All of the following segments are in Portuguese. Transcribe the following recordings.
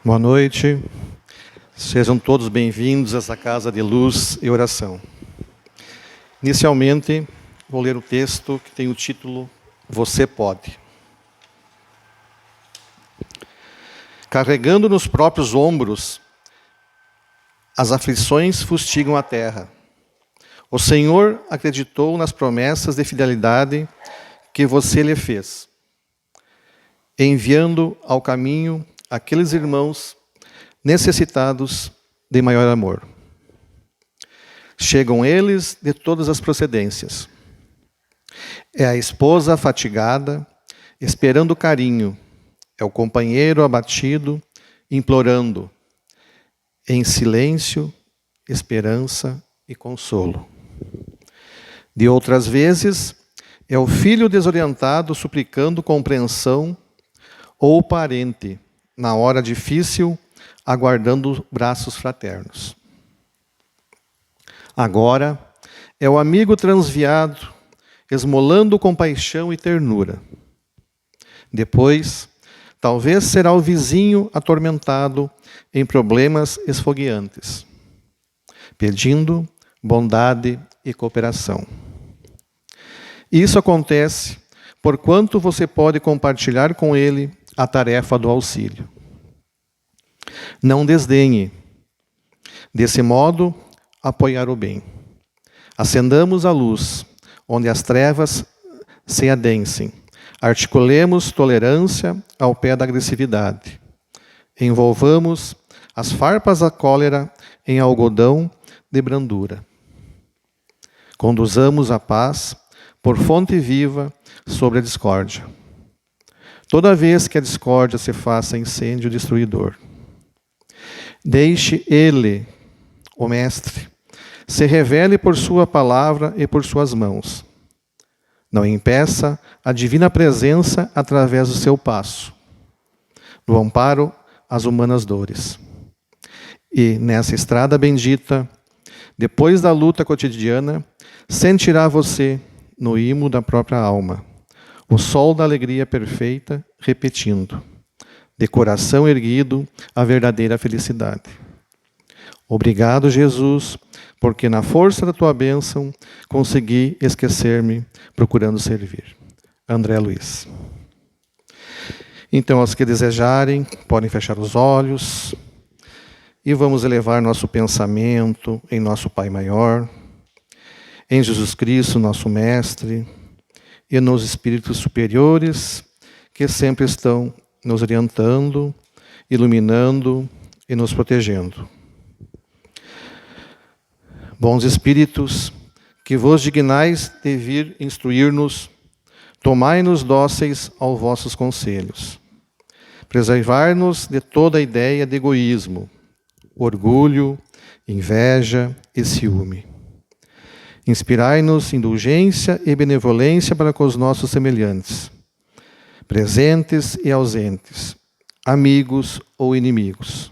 Boa noite, sejam todos bem-vindos a essa casa de luz e oração. Inicialmente, vou ler o texto que tem o título Você Pode. Carregando nos próprios ombros, as aflições fustigam a terra. O Senhor acreditou nas promessas de fidelidade que você lhe fez, enviando ao caminho aqueles irmãos necessitados de maior amor. Chegam eles de todas as procedências. É a esposa fatigada, esperando carinho. É o companheiro abatido, implorando, em silêncio, esperança e consolo. De outras vezes, é o filho desorientado suplicando compreensão, ou o parente, na hora difícil, aguardando braços fraternos. Agora, é o amigo transviado, esmolando compaixão e ternura. Depois, talvez será o vizinho atormentado em problemas esfogueantes, pedindo bondade e cooperação. Isso acontece porquanto você pode compartilhar com ele a tarefa do auxílio. Não desdenhe. Desse modo, apoiar o bem. Acendamos a luz, onde as trevas se adensem. Articulemos tolerância ao pé da agressividade. Envolvamos as farpas da cólera em algodão de brandura. Conduzamos a paz por fonte viva sobre a discórdia. Toda vez que a discórdia se faça incêndio destruidor. Deixe ele, o Mestre, se revele por sua palavra e por suas mãos. Não impeça a divina presença através do seu passo, do amparo às humanas dores. E, nessa estrada bendita, depois da luta cotidiana, sentirá você, no imo da própria alma, o sol da alegria perfeita, repetindo, de coração erguido, a verdadeira felicidade. Obrigado, Jesus, porque na força da tua bênção consegui esquecer-me procurando servir. André Luiz. Então, os que desejarem, podem fechar os olhos e vamos elevar nosso pensamento em nosso Pai Maior, em Jesus Cristo, nosso Mestre, e nos espíritos superiores que sempre estão nos orientando, iluminando e nos protegendo. Bons espíritos, que vos dignais de vir instruir-nos, tomai-nos dóceis aos vossos conselhos. Preservar-nos de toda ideia de egoísmo, orgulho, inveja e ciúme. Inspirai-nos indulgência e benevolência para com os nossos semelhantes, presentes e ausentes, amigos ou inimigos.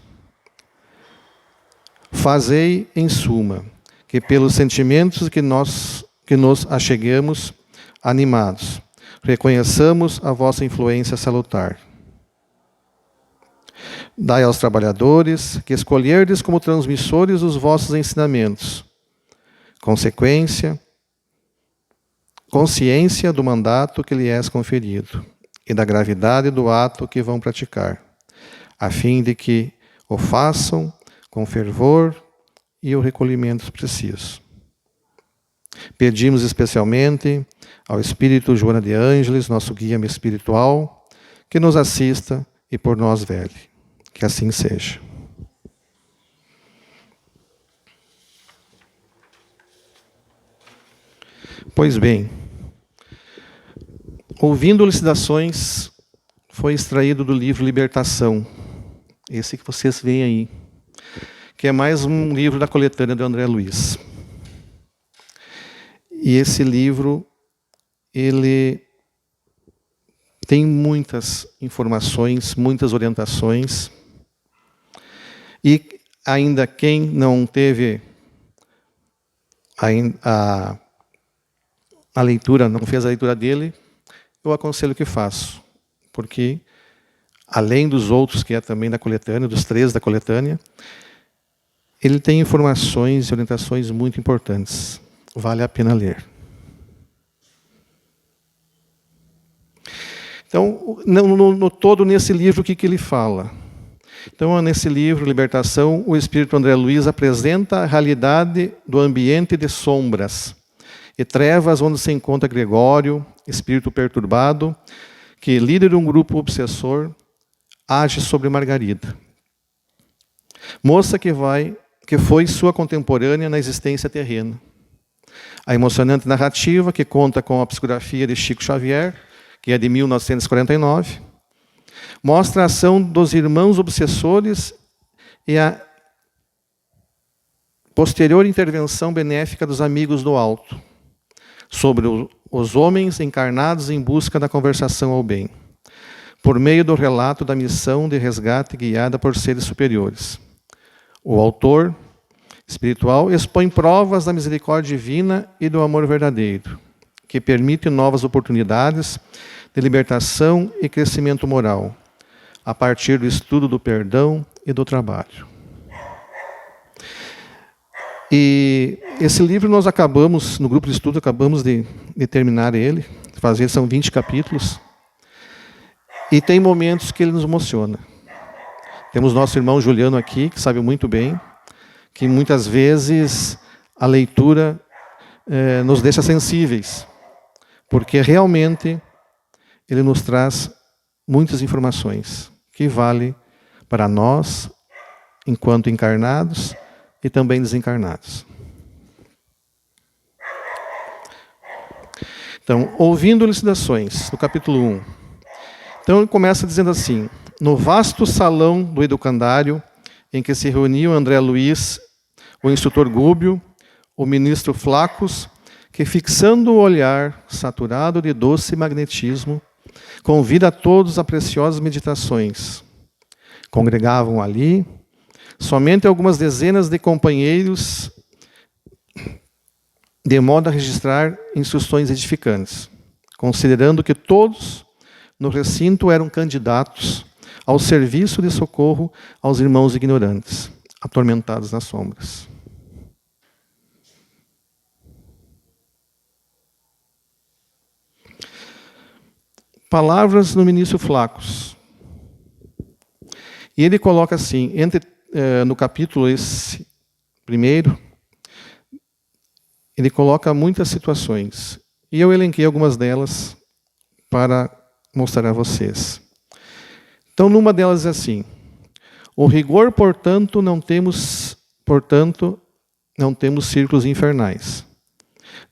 Fazei, em suma, que pelos sentimentos que nos acheguemos, animados, reconheçamos a vossa influência salutar. Dai aos trabalhadores que escolherdes como transmissores os vossos ensinamentos, consciência do mandato que lhe és conferido e da gravidade do ato que vão praticar, a fim de que o façam com fervor e o recolhimento preciso. Pedimos especialmente ao Espírito Joana de Ângeles, nosso guia espiritual, que nos assista e por nós vele. Que assim seja. Pois bem, ouvindo elucidações, foi extraído do livro Libertação, esse que vocês veem aí, que é mais um livro da coletânea do André Luiz. E esse livro, ele tem muitas informações, muitas orientações, e ainda quem não teve a leitura, não fez a leitura dele, eu aconselho que faça, porque além dos outros, que é também da coletânea, dos 3 da coletânea, ele tem informações e orientações muito importantes. Vale a pena ler. Então, no todo, nesse livro, o que ele fala? Então, nesse livro, Libertação, o Espírito André Luiz apresenta a realidade do ambiente de sombras e trevas onde se encontra Gregório, espírito perturbado, que, líder de um grupo obsessor, age sobre Margarida, moça que foi sua contemporânea na existência terrena. A emocionante narrativa, que conta com a psicografia de Chico Xavier, que é de 1949, mostra a ação dos irmãos obsessores e a posterior intervenção benéfica dos amigos do alto sobre os homens encarnados em busca da conversação ao bem, por meio do relato da missão de resgate guiada por seres superiores. O autor espiritual expõe provas da misericórdia divina e do amor verdadeiro, que permite novas oportunidades de libertação e crescimento moral, a partir do estudo do perdão e do trabalho. E esse livro nós acabamos, no grupo de estudo, acabamos de terminar ele, são 20 capítulos, e tem momentos que ele nos emociona. Temos nosso irmão Juliano aqui, que sabe muito bem, que muitas vezes a leitura nos deixa sensíveis, porque realmente ele nos traz muitas informações que vale para nós, enquanto encarnados e também desencarnados. Então, ouvindo elucidações, no capítulo 1. Então, ele começa dizendo assim: no vasto salão do educandário, em que se reuniam André Luiz, o instrutor Gúbio, o ministro Flacos, que, fixando o olhar saturado de doce magnetismo, convida a todos a preciosas meditações. Congregavam ali somente algumas dezenas de companheiros, de modo a registrar instruções edificantes, considerando que todos no recinto eram candidatos ao serviço de socorro aos irmãos ignorantes, atormentados nas sombras. Palavras no ministro Flacos. E ele coloca assim, no capítulo esse primeiro, ele coloca muitas situações. E eu elenquei algumas delas para mostrar a vocês. Então, numa delas é assim: o rigor, portanto, não temos círculos infernais,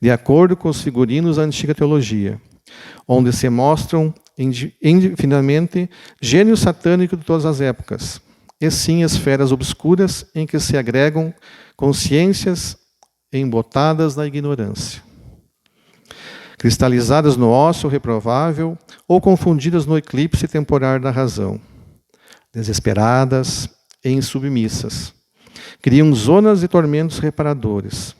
de acordo com os figurinos da antiga teologia, onde se mostram infinitamente gênios satânicos de todas as épocas, e sim esferas obscuras em que se agregam consciências embotadas na ignorância, cristalizadas no ócio reprovável ou confundidas no eclipse temporário da razão, desesperadas e insubmissas, criam zonas de tormentos reparadores.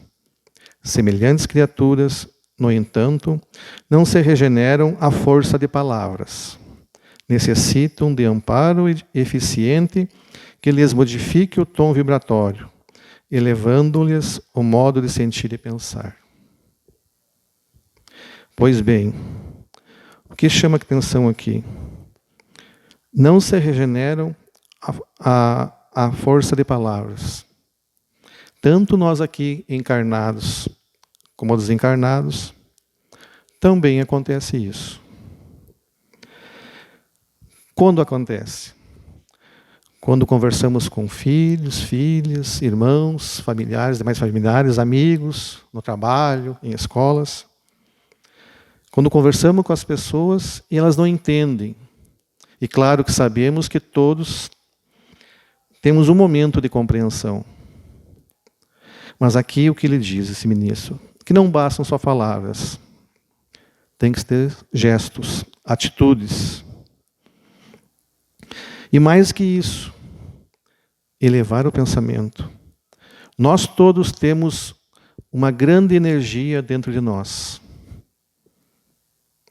Semelhantes criaturas, no entanto, não se regeneram à força de palavras. Necessitam de amparo eficiente que lhes modifique o tom vibratório, elevando-lhes o modo de sentir e pensar. Pois bem, o que chama a atenção aqui? Não se regeneram à força de palavras. Tanto nós aqui encarnados como desencarnados, também acontece isso. Quando acontece? Quando conversamos com filhos, filhas, irmãos, familiares, demais familiares, amigos, no trabalho, em escolas. Quando conversamos com as pessoas e elas não entendem. E claro que sabemos que todos temos um momento de compreensão. Mas aqui o que ele diz, esse ministro? Que não bastam só palavras. Tem que ter gestos, atitudes. E mais que isso, elevar o pensamento. Nós todos temos uma grande energia dentro de nós.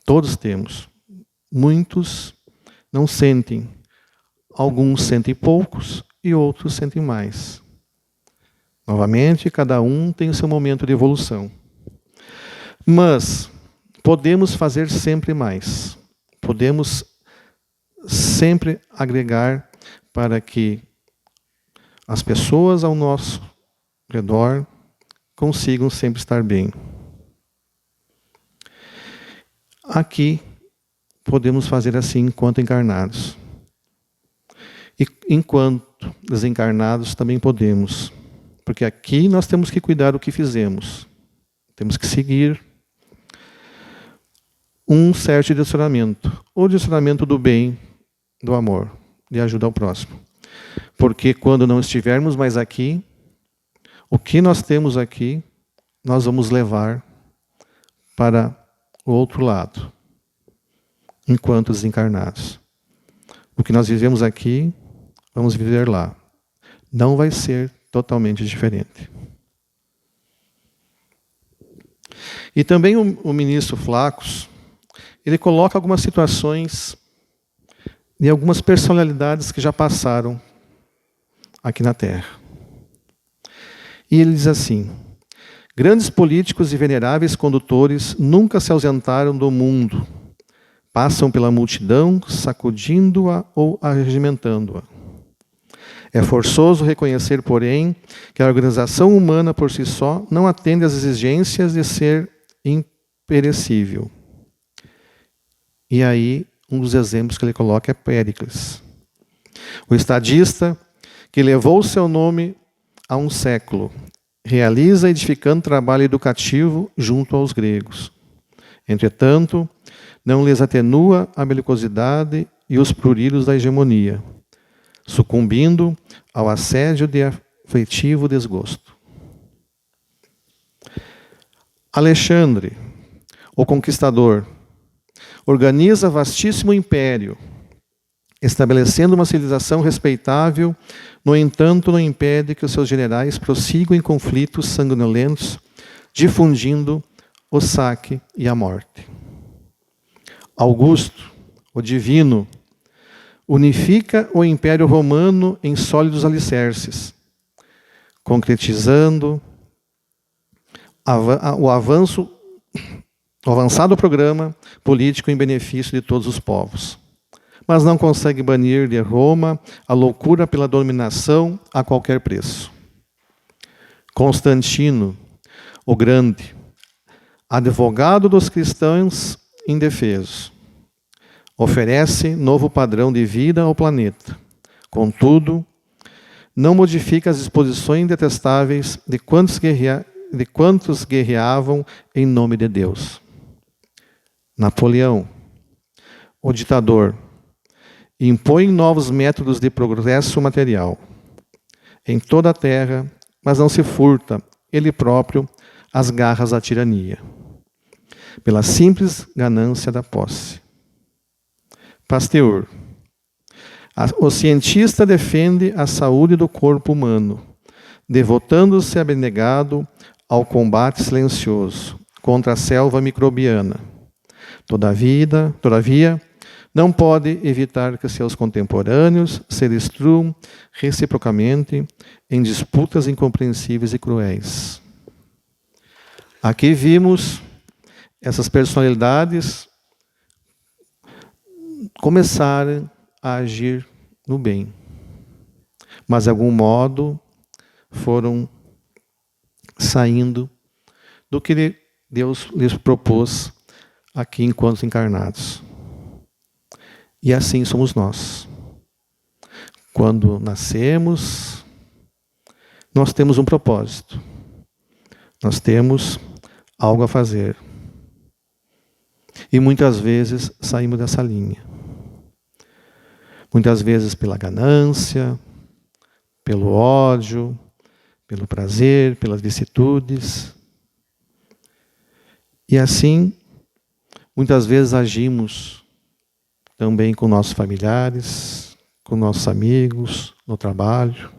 Todos temos. Muitos não sentem, alguns sentem poucos e outros sentem mais. Novamente, cada um tem o seu momento de evolução. Mas podemos fazer sempre mais. Podemos sempre agregar para que as pessoas ao nosso redor consigam sempre estar bem. Aqui podemos fazer assim enquanto encarnados. E enquanto desencarnados também podemos. Porque aqui nós temos que cuidar do que fizemos. Temos que seguir um certo direcionamento. O direcionamento do bem, do amor, de ajuda ao próximo. Porque quando não estivermos mais aqui, o que nós temos aqui, nós vamos levar para o outro lado, enquanto desencarnados. O que nós vivemos aqui, vamos viver lá. Não vai ser totalmente diferente. E também o ministro Flacos, ele coloca algumas situações de algumas personalidades que já passaram aqui na Terra. E ele diz assim: grandes políticos e veneráveis condutores nunca se ausentaram do mundo. Passam pela multidão, sacudindo-a ou arregimentando-a. É forçoso reconhecer, porém, que a organização humana por si só não atende às exigências de ser imperecível. E aí, um dos exemplos que ele coloca é Péricles, o estadista que levou seu nome há um século, realiza edificante trabalho educativo junto aos gregos. Entretanto, não lhes atenua a belicosidade e os pruridos da hegemonia, sucumbindo ao assédio de afetivo desgosto. Alexandre, o conquistador, organiza vastíssimo império, estabelecendo uma civilização respeitável. No entanto, não impede que os seus generais prossigam em conflitos sanguinolentos, difundindo o saque e a morte. Augusto, o divino, unifica o Império Romano em sólidos alicerces, concretizando o avançado programa político em benefício de todos os povos. Mas não consegue banir de Roma a loucura pela dominação a qualquer preço. Constantino, o Grande, advogado dos cristãos indefesos, oferece novo padrão de vida ao planeta. Contudo, não modifica as disposições detestáveis de quantos guerreavam em nome de Deus. Napoleão, o ditador, impõe novos métodos de progresso material em toda a terra, mas não se furta, ele próprio, às garras da tirania, pela simples ganância da posse. Pasteur, o cientista defende a saúde do corpo humano, devotando-se abnegado ao combate silencioso contra a selva microbiana. Todavia, não pode evitar que seus contemporâneos se destruam reciprocamente em disputas incompreensíveis e cruéis. Aqui vimos essas personalidades começarem a agir no bem, mas de algum modo foram saindo do que Deus lhes propôs aqui enquanto encarnados. E assim somos nós. Quando nascemos, nós temos um propósito. Nós temos algo a fazer. E muitas vezes saímos dessa linha. Muitas vezes pela ganância, pelo ódio, pelo prazer, pelas vicissitudes. E assim, muitas vezes agimos também com nossos familiares, com nossos amigos, no trabalho.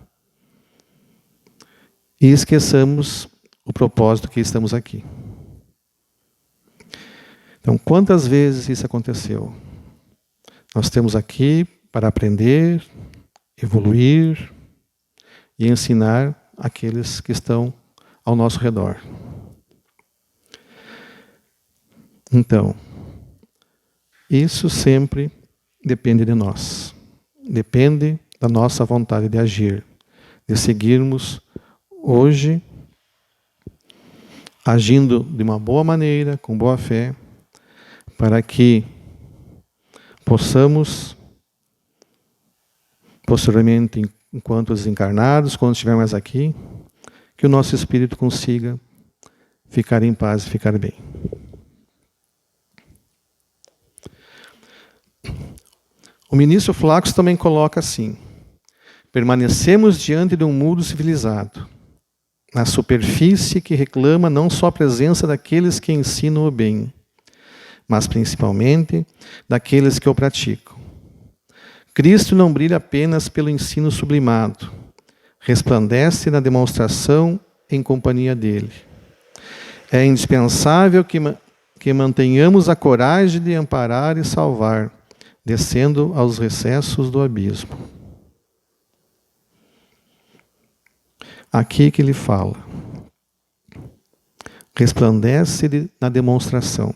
E esqueçamos o propósito que estamos aqui. Então, quantas vezes isso aconteceu? Nós estamos aqui para aprender, evoluir e ensinar aqueles que estão ao nosso redor. Então, isso sempre depende de nós. Depende da nossa vontade de agir, de seguirmos hoje agindo de uma boa maneira, com boa fé, para que possamos, posteriormente, enquanto desencarnados, quando estivermos aqui, que o nosso espírito consiga ficar em paz e ficar bem. O ministro Flacos também coloca assim: permanecemos diante de um mundo civilizado, na superfície que reclama não só a presença daqueles que ensinam o bem, mas principalmente daqueles que o praticam. Cristo não brilha apenas pelo ensino sublimado, resplandece na demonstração em companhia dele. É indispensável que mantenhamos a coragem de amparar e salvar, descendo aos recessos do abismo. Aqui que ele fala, resplandece na demonstração.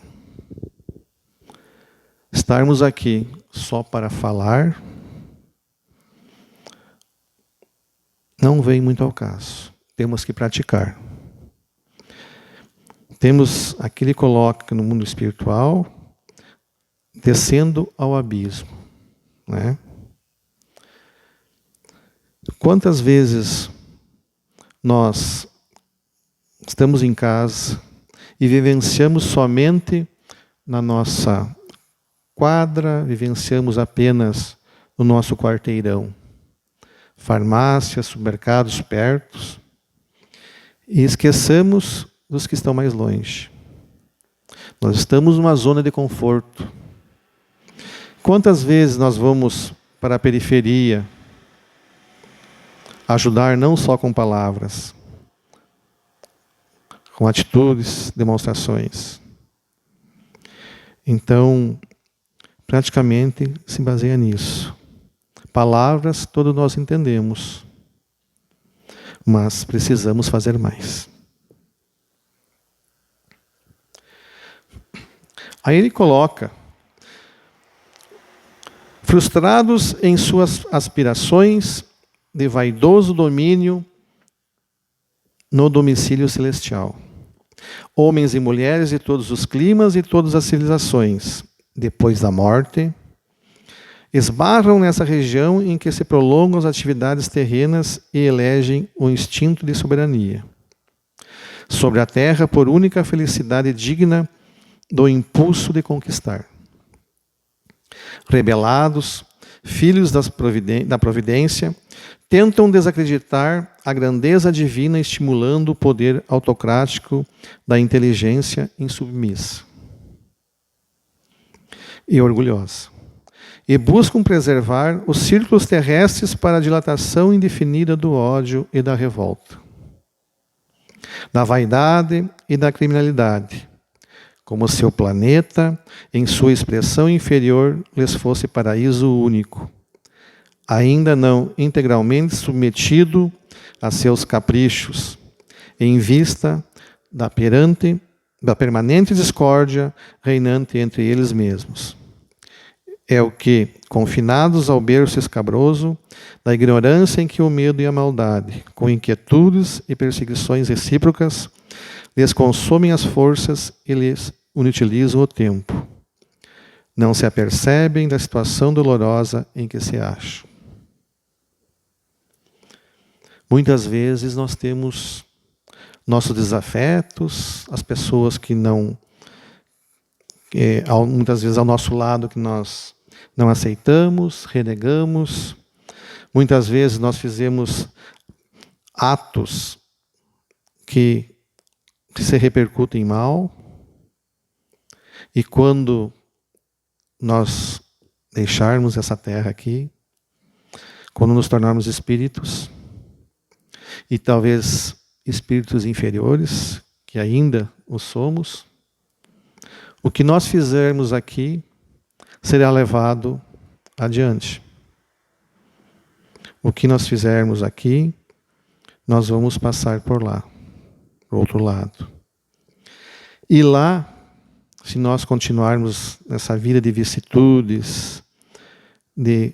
Estarmos aqui só para falar não vem muito ao caso. Temos que praticar. Temos, aqui ele coloca no mundo espiritual, descendo ao abismo, né? Quantas vezes nós estamos em casa e vivenciamos somente na nossa quadra, vivenciamos apenas no nosso quarteirão, farmácias, supermercados perto, e esqueçamos dos que estão mais longe. Nós estamos numa zona de conforto. Quantas vezes nós vamos para a periferia ajudar não só com palavras, com atitudes, demonstrações. Então, praticamente se baseia nisso. Palavras, todos nós entendemos, mas precisamos fazer mais. Aí ele coloca: frustrados em suas aspirações de vaidoso domínio no domicílio celestial. Homens e mulheres de todos os climas e todas as civilizações, depois da morte, esbarram nessa região em que se prolongam as atividades terrenas e elegem o instinto de soberania. Sobre a terra, por única felicidade digna do impulso de conquistar. Rebelados, filhos da providência, tentam desacreditar a grandeza divina, estimulando o poder autocrático da inteligência insubmissa e orgulhosa. E buscam preservar os círculos terrestres para a dilatação indefinida do ódio e da revolta, da vaidade e da criminalidade, como se o planeta, em sua expressão inferior, lhes fosse paraíso único, ainda não integralmente submetido a seus caprichos, em vista da permanente discórdia reinante entre eles mesmos. É o que, confinados ao berço escabroso, da ignorância em que o medo e a maldade, com inquietudes e perseguições recíprocas, lhes consomem as forças e lhes inutilizam o tempo. Não se apercebem da situação dolorosa em que se acham. Muitas vezes nós temos nossos desafetos, as pessoas que não, muitas vezes ao nosso lado, que nós não aceitamos, renegamos. Muitas vezes nós fizemos atos que se repercutem mal. E quando nós deixarmos essa terra aqui, quando nos tornarmos espíritos, e talvez espíritos inferiores, que ainda o somos, o que nós fizermos aqui será levado adiante. o que nós fizermos aqui, nós vamos passar por lá, para o outro lado. E lá, se nós continuarmos nessa vida de vicissitudes, de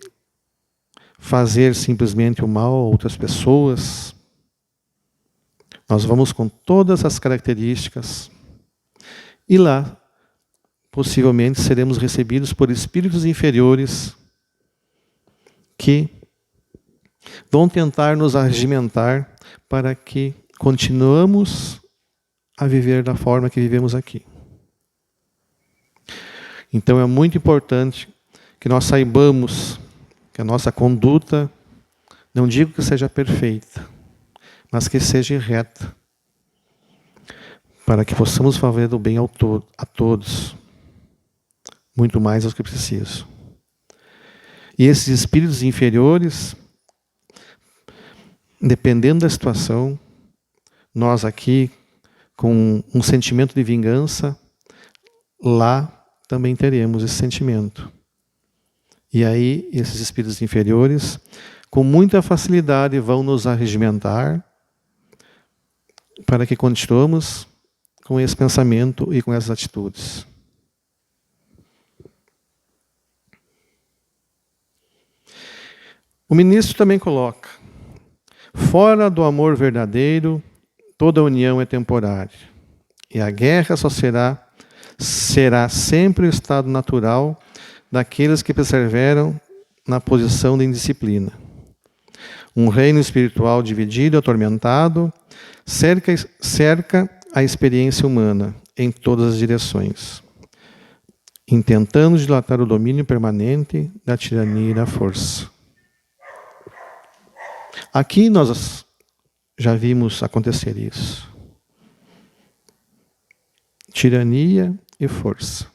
fazer simplesmente o mal a outras pessoas, nós vamos com todas as características e lá, possivelmente, seremos recebidos por espíritos inferiores que vão tentar nos arregimentar para que continuemos a viver da forma que vivemos aqui. Então é muito importante que nós saibamos que a nossa conduta, não digo que seja perfeita, mas que seja reta, para que possamos fazer o bem a todos, muito mais aos que precisam. E esses espíritos inferiores, dependendo da situação, nós aqui, com um sentimento de vingança, lá também teremos esse sentimento. E aí, esses espíritos inferiores, com muita facilidade, vão nos arregimentar para que continuemos com esse pensamento e com essas atitudes. O ministro também coloca: fora do amor verdadeiro, toda união é temporária, e a guerra só será sempre o estado natural daqueles que perseveram na posição de indisciplina. Um reino espiritual dividido, atormentado, cerca a experiência humana em todas as direções, intentando dilatar o domínio permanente da tirania e da força. Aqui nós já vimos acontecer isso. Tirania e força.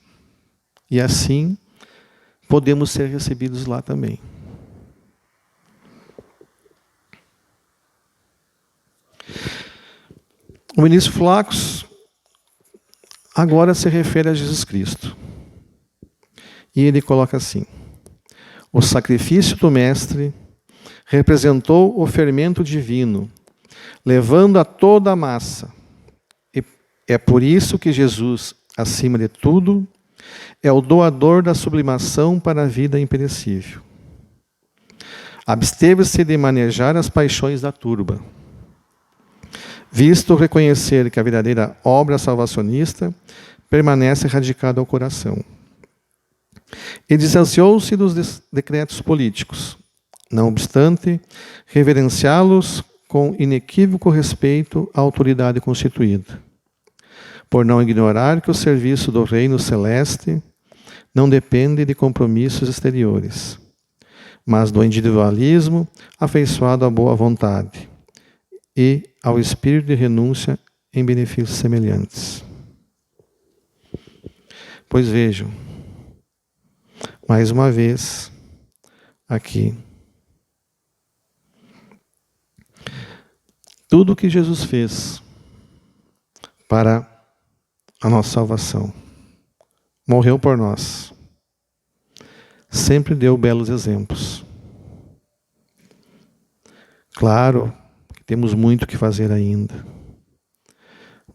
E assim podemos ser recebidos lá também. O ministro Flacos agora se refere a Jesus Cristo. E ele coloca assim: o sacrifício do Mestre representou o fermento divino, levando a toda a massa. E é por isso que Jesus, acima de tudo, é o doador da sublimação para a vida imperecível. Absteve-se de manejar as paixões da turba, visto reconhecer que a verdadeira obra salvacionista permanece radicada ao coração. E distanciou-se dos decretos políticos, não obstante reverenciá-los com inequívoco respeito à autoridade constituída, por não ignorar que o serviço do reino celeste não depende de compromissos exteriores, mas do individualismo afeiçoado à boa vontade e ao espírito de renúncia em benefícios semelhantes. Pois vejam, mais uma vez, aqui, tudo o que Jesus fez para a nossa salvação, morreu por nós, sempre deu belos exemplos. Claro que temos muito o que fazer ainda,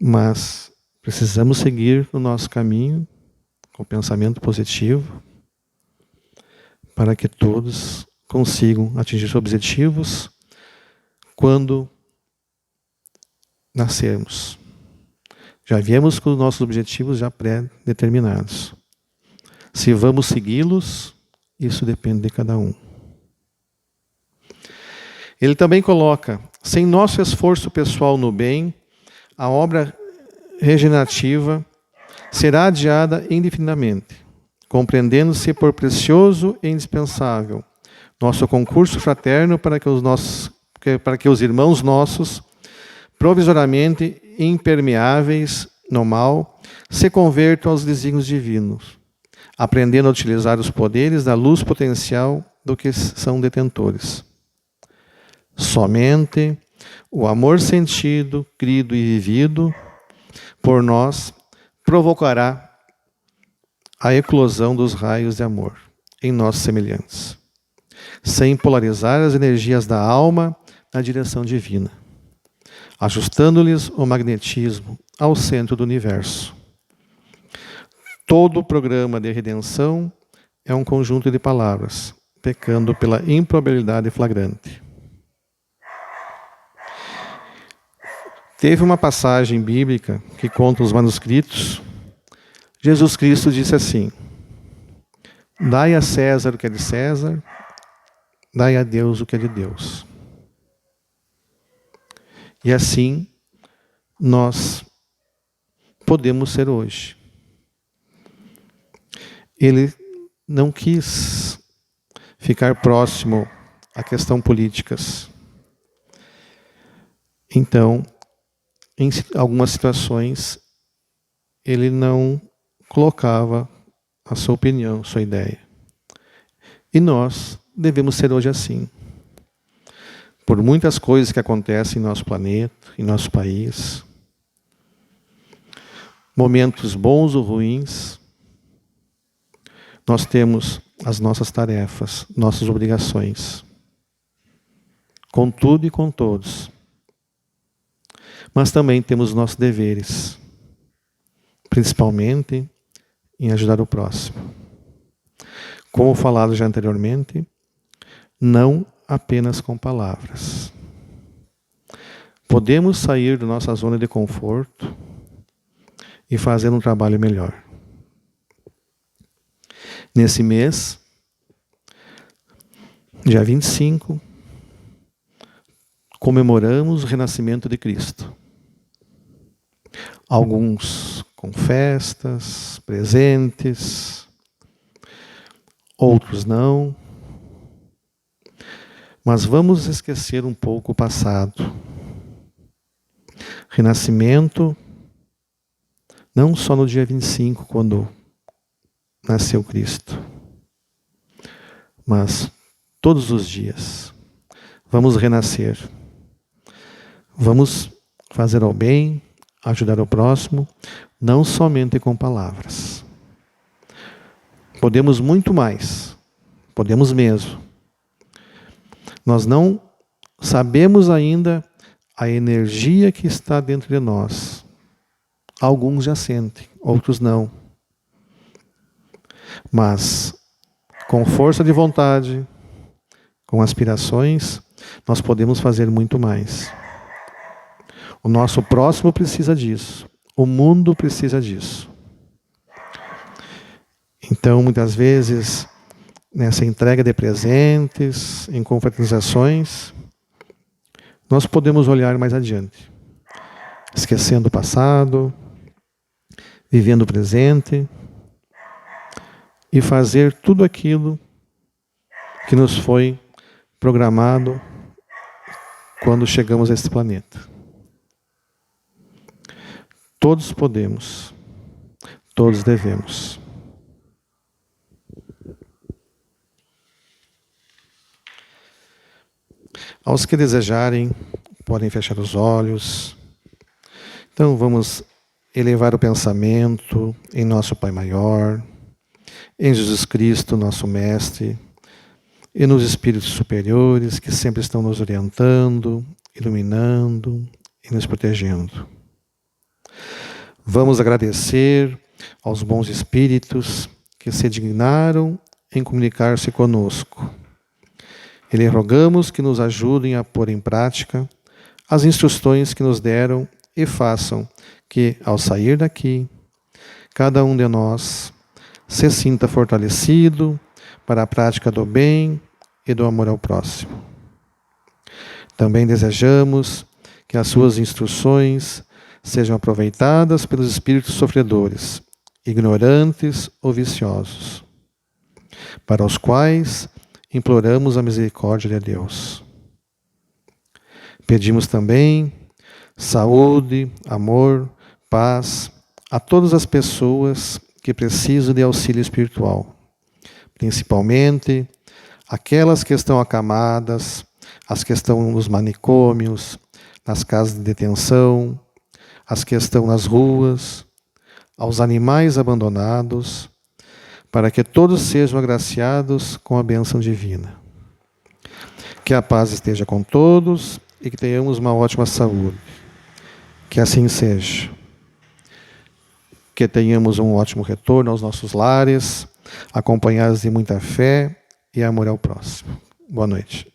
mas precisamos seguir no nosso caminho com pensamento positivo para que todos consigam atingir seus objetivos quando nascermos. Já viemos com os nossos objetivos já pré-determinados. Se vamos segui-los, isso depende de cada um. Ele também coloca: sem nosso esforço pessoal no bem, a obra regenerativa será adiada indefinidamente, compreendendo-se por precioso e indispensável nosso concurso fraterno para que os irmãos nossos, provisoriamente impermeáveis no mal, se convertam aos desígnios divinos, aprendendo a utilizar os poderes da luz potencial do que são detentores. Somente o amor sentido, crido e vivido por nós provocará a eclosão dos raios de amor em nossos semelhantes. sem polarizar as energias da alma na direção divina, ajustando-lhes o magnetismo ao centro do universo. Todo o programa de redenção é um conjunto de palavras, pecando pela improbabilidade flagrante. Teve uma passagem bíblica que conta os manuscritos. Jesus Cristo disse assim: dai a César o que é de César, dai a Deus o que é de Deus. E assim nós podemos ser hoje. Ele não quis ficar próximo a questão políticas. Então, em algumas situações, ele não colocava a sua opinião, sua ideia. E nós devemos ser hoje assim. Por muitas coisas que acontecem em nosso planeta, em nosso país, momentos bons ou ruins, nós temos as nossas tarefas, nossas obrigações, com tudo e com todos. Mas também temos nossos deveres, principalmente em ajudar o próximo. Como falado já anteriormente, não apenas com palavras. Podemos sair da nossa zona de conforto e fazer um trabalho melhor. Nesse mês, dia 25, comemoramos o renascimento de Cristo. Alguns com festas, presentes, outros não. Mas vamos esquecer um pouco o passado. Renascimento, não só no dia 25, quando nasceu Cristo, mas todos os dias. Vamos renascer. Vamos fazer ao bem, ajudar o próximo, não somente com palavras. Podemos muito mais. Podemos mesmo. Nós não sabemos ainda a energia que está dentro de nós. Alguns já sentem, outros não. Mas, com força de vontade, com aspirações, nós podemos fazer muito mais. O nosso próximo precisa disso. O mundo precisa disso. Então, muitas vezes, nessa entrega de presentes, em confraternizações, nós podemos olhar mais adiante, esquecendo o passado, vivendo o presente e fazer tudo aquilo que nos foi programado quando chegamos a este planeta. Todos podemos, todos devemos. Aos que desejarem, podem fechar os olhos. Então vamos elevar o pensamento em nosso Pai Maior, em Jesus Cristo, nosso Mestre, e nos Espíritos superiores que sempre estão nos orientando, iluminando e nos protegendo. Vamos agradecer aos bons Espíritos que se dignaram em comunicar-se conosco. E lhe rogamos que nos ajudem a pôr em prática as instruções que nos deram e façam que, ao sair daqui, cada um de nós se sinta fortalecido para a prática do bem e do amor ao próximo. Também desejamos que as suas instruções sejam aproveitadas pelos espíritos sofredores, ignorantes ou viciosos, para os quais imploramos a misericórdia de Deus. Pedimos também saúde, amor, paz a todas as pessoas que precisam de auxílio espiritual, principalmente aquelas que estão acamadas, as que estão nos manicômios, nas casas de detenção, as que estão nas ruas, aos animais abandonados, para que todos sejam agraciados com a bênção divina. Que a paz esteja com todos e que tenhamos uma ótima saúde. Que assim seja. Que tenhamos um ótimo retorno aos nossos lares, acompanhados de muita fé e amor ao próximo. Boa noite.